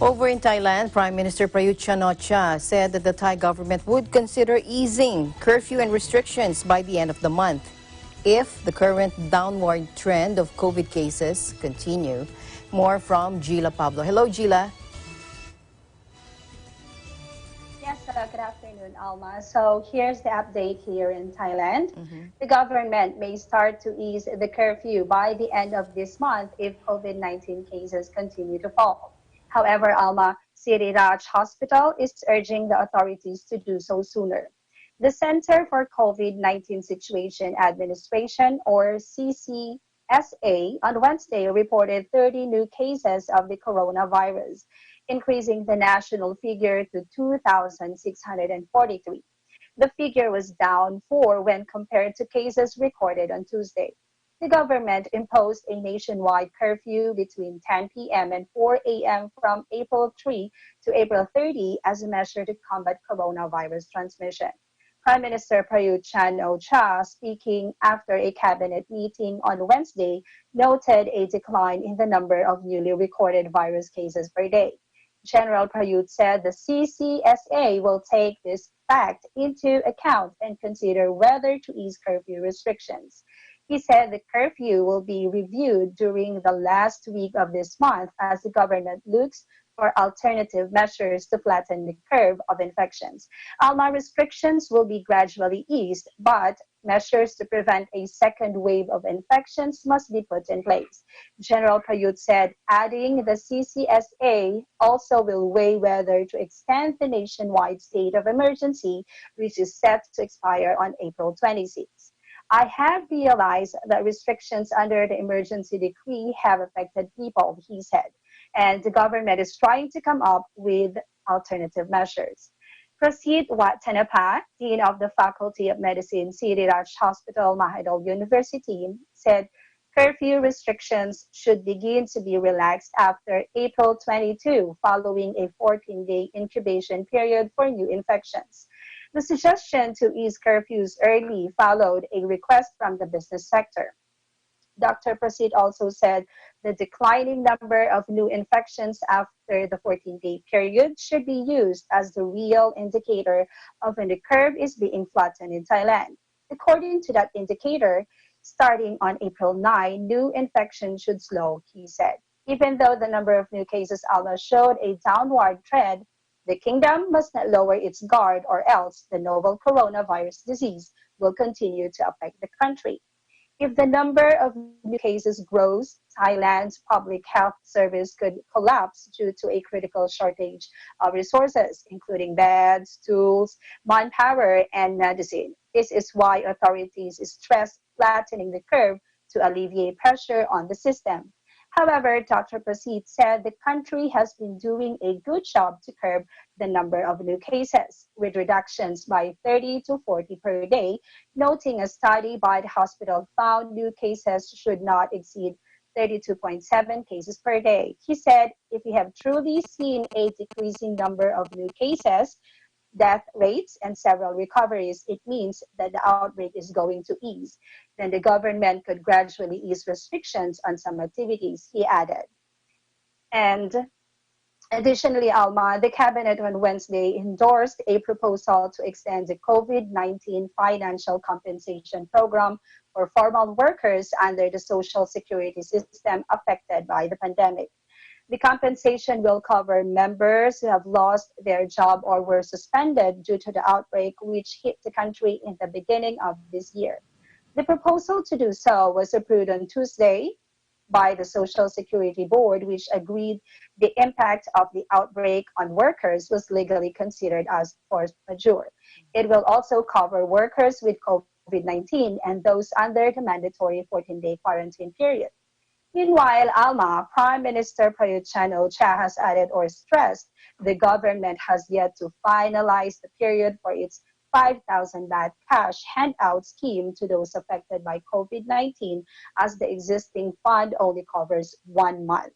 Over in Thailand, Prime Minister Prayut Chan-o-cha said that the Thai government would consider easing curfew and restrictions by the end of the month if the current downward trend of COVID cases continue. More from Gila Pablo. Hello, Gila. Yes, good afternoon, Alma. So here's the update here in Thailand. The government may start to ease the curfew by the end of this month if COVID-19 cases continue to fall. However, Alma, City Raj Hospital is urging the authorities to do so sooner. The Center for COVID-19 Situation Administration, or CCSA, on Wednesday reported 30 new cases of the coronavirus, increasing the national figure to 2,643. The figure was down 4 when compared to cases recorded on Tuesday. The government imposed a nationwide curfew between 10 p.m. and 4 a.m. from April 3 to April 30 as a measure to combat coronavirus transmission. Prime Minister Prayut Chan-o-cha, speaking after a cabinet meeting on Wednesday, noted a decline in the number of newly recorded virus cases per day. General Prayut said the CCSA will take this fact into account and consider whether to ease curfew restrictions. He said the curfew will be reviewed during the last week of this month as the government looks for alternative measures to flatten the curve of infections. Alma, restrictions will be gradually eased, but measures to prevent a second wave of infections must be put in place. General Prayut said, adding the CCSA also will weigh whether to extend the nationwide state of emergency, which is set to expire on April 26. I have realized that restrictions under the emergency decree have affected people, he said, and the government is trying to come up with alternative measures. Prasid Watanapa, Dean of the Faculty of Medicine, City Raj Hospital, Mahidol University, said curfew restrictions should begin to be relaxed after April 22, following a 14-day incubation period for new infections. The suggestion to ease curfews early followed a request from the business sector. Dr. Prasid also said the declining number of new infections after the 14-day period should be used as the real indicator of when the curve is being flattened in Thailand. According to that indicator, starting on April 9, new infections should slow, he said. Even though the number of new cases showed a downward trend, the kingdom must not lower its guard or else the novel coronavirus disease will continue to affect the country. If the number of new cases grows, Thailand's public health service could collapse due to a critical shortage of resources, including beds, tools, manpower, and medicine. This is why authorities stress flattening the curve to alleviate pressure on the system. However, Dr. Prasid said the country has been doing a good job to curb the number of new cases, with reductions by 30 to 40 per day, noting a study by the hospital found new cases should not exceed 32.7 cases per day. He said, if we have truly seen a decreasing number of new cases, death rates, and several recoveries, it means that the outbreak is going to ease. Then the government could gradually ease restrictions on some activities, he added. And additionally, Alma, the cabinet on Wednesday endorsed a proposal to extend the COVID-19 financial compensation program for formal workers under the social security system affected by the pandemic. The compensation will cover members who have lost their job or were suspended due to the outbreak which hit the country in the beginning of this year. The proposal to do so was approved on Tuesday by the Social Security Board, which agreed the impact of the outbreak on workers was legally considered as force majeure. It will also cover workers with COVID-19 and those under the mandatory 14-day quarantine period. Meanwhile, Alma, Prime Minister Prayut Chan-o-cha has added or stressed the government has yet to finalize the period for its 5,000 baht cash handout scheme to those affected by COVID-19, as the existing fund only covers 1 month.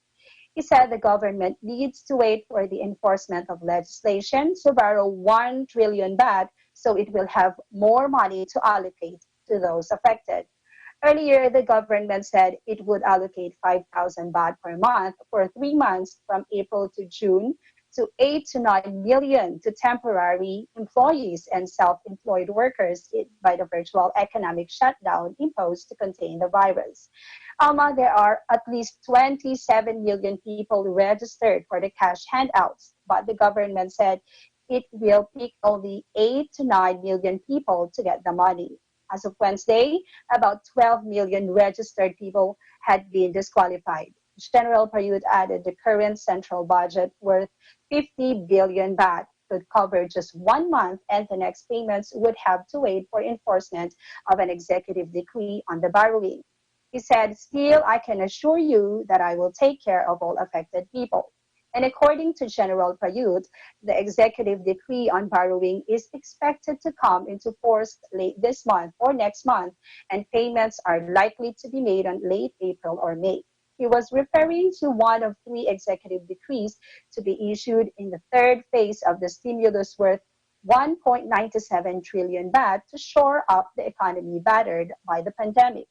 He said the government needs to wait for the enforcement of legislation to borrow 1 trillion baht so it will have more money to allocate to those affected. Earlier, the government said it would allocate 5,000 baht per month for 3 months from April to June to 8 to 9 million to temporary employees and self-employed workers hit by the virtual economic shutdown imposed to contain the virus. Alma, there are at least 27 million people registered for the cash handouts, but the government said it will pick only 8 to 9 million people to get the money. As of Wednesday, about 12 million registered people had been disqualified. General Prayut added the current central budget worth 50 billion baht could cover just 1 month, and the next payments would have to wait for enforcement of an executive decree on the borrowing. He said, "Still, I can assure you that I will take care of all affected people." And according to General Prayut, the executive decree on borrowing is expected to come into force late this month or next month, and payments are likely to be made on late April or May. He was referring to one of three executive decrees to be issued in the third phase of the stimulus worth 1.97 trillion baht to shore up the economy battered by the pandemic.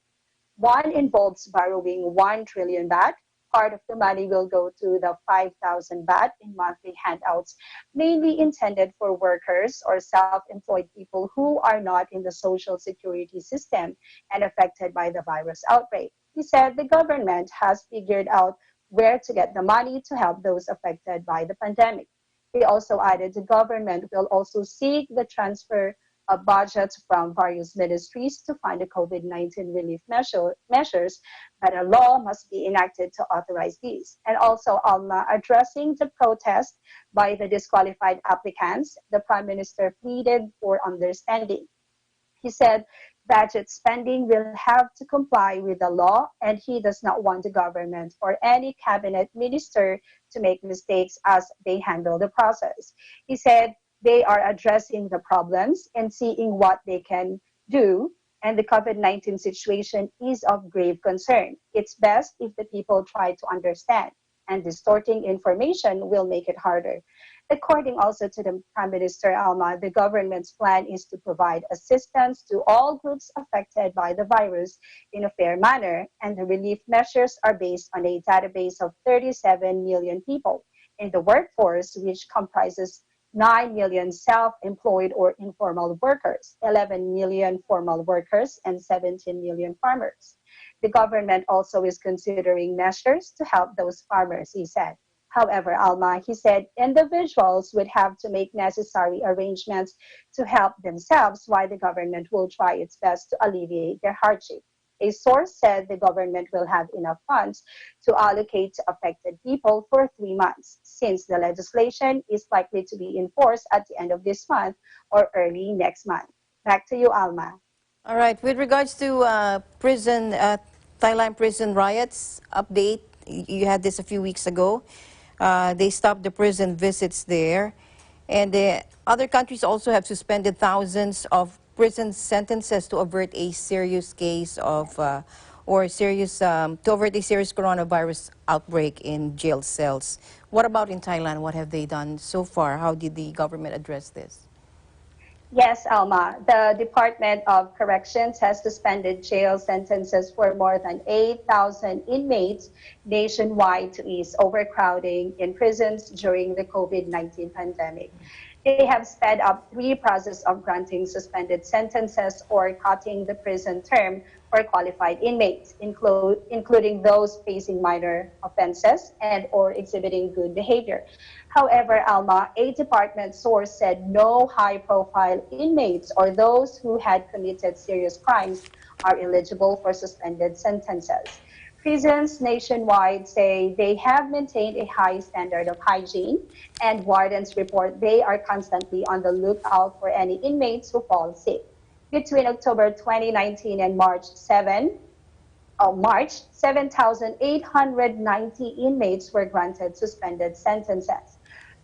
One involves borrowing 1 trillion baht. Part of the money will go to the 5,000 baht in monthly handouts, mainly intended for workers or self-employed people who are not in the social security system and affected by the virus outbreak. He said the government has figured out where to get the money to help those affected by the pandemic. He also added the government will also seek the transfer budgets from various ministries to fund the COVID-19 relief measures, but a law must be enacted to authorize these. And also, Alma, addressing the protest by the disqualified applicants, the Prime Minister pleaded for understanding. He said budget spending will have to comply with the law, and he does not want the government or any cabinet minister to make mistakes as they handle the process. He said they are addressing the problems and seeing what they can do, and the COVID-19 situation is of grave concern. It's best if the people try to understand, and distorting information will make it harder. According also to the Prime Minister Alma, the government's plan is to provide assistance to all groups affected by the virus in a fair manner, and the relief measures are based on a database of 37 million people in the workforce, which comprises 9 million self-employed or informal workers, 11 million formal workers, and 17 million farmers. The government also is considering measures to help those farmers, he said. However, Alma, he said individuals would have to make necessary arrangements to help themselves, while the government will try its best to alleviate their hardship. A source said the government will have enough funds to allocate to affected people for 3 months, since the legislation is likely to be enforced at the end of this month or early next month. Back to you, Alma. All right. With regards to Thailand prison riots update, you had this a few weeks ago. They stopped the prison visits there. And other countries also have suspended thousands of prison sentences to avert a serious case of, to avert a serious coronavirus outbreak in jail cells. What about in Thailand? What have they done so far? How did the government address this? Yes, Alma. The Department of Corrections has suspended jail sentences for more than 8,000 inmates nationwide to ease overcrowding in prisons during the COVID-19 pandemic. They have sped up three processes of granting suspended sentences or cutting the prison term for qualified inmates, including those facing minor offenses and or exhibiting good behavior. However, Alma, a department source said no high-profile inmates or those who had committed serious crimes are eligible for suspended sentences. Prisons nationwide say they have maintained a high standard of hygiene, and wardens report they are constantly on the lookout for any inmates who fall sick. Between October 2019 and March, 7,890 inmates were granted suspended sentences.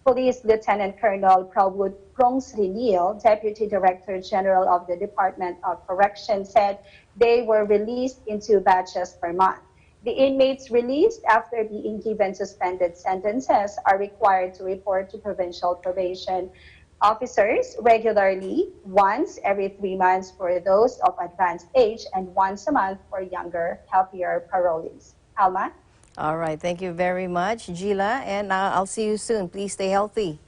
Police Lieutenant Colonel Prawut Prongshrinil, Deputy Director General of the Department of Corrections, said they were released in 2 batches per month. The inmates released after being given suspended sentences are required to report to provincial probation officers regularly, once every 3 months for those of advanced age, and once a month for younger, healthier parolees. Alma? All right. Thank you very much, Gila. And I'll see you soon. Please stay healthy.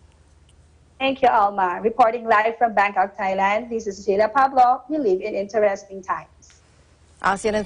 Thank you, Alma. Reporting live from Bangkok, Thailand, this is Sheila Pablo. We live in interesting times. ASEAN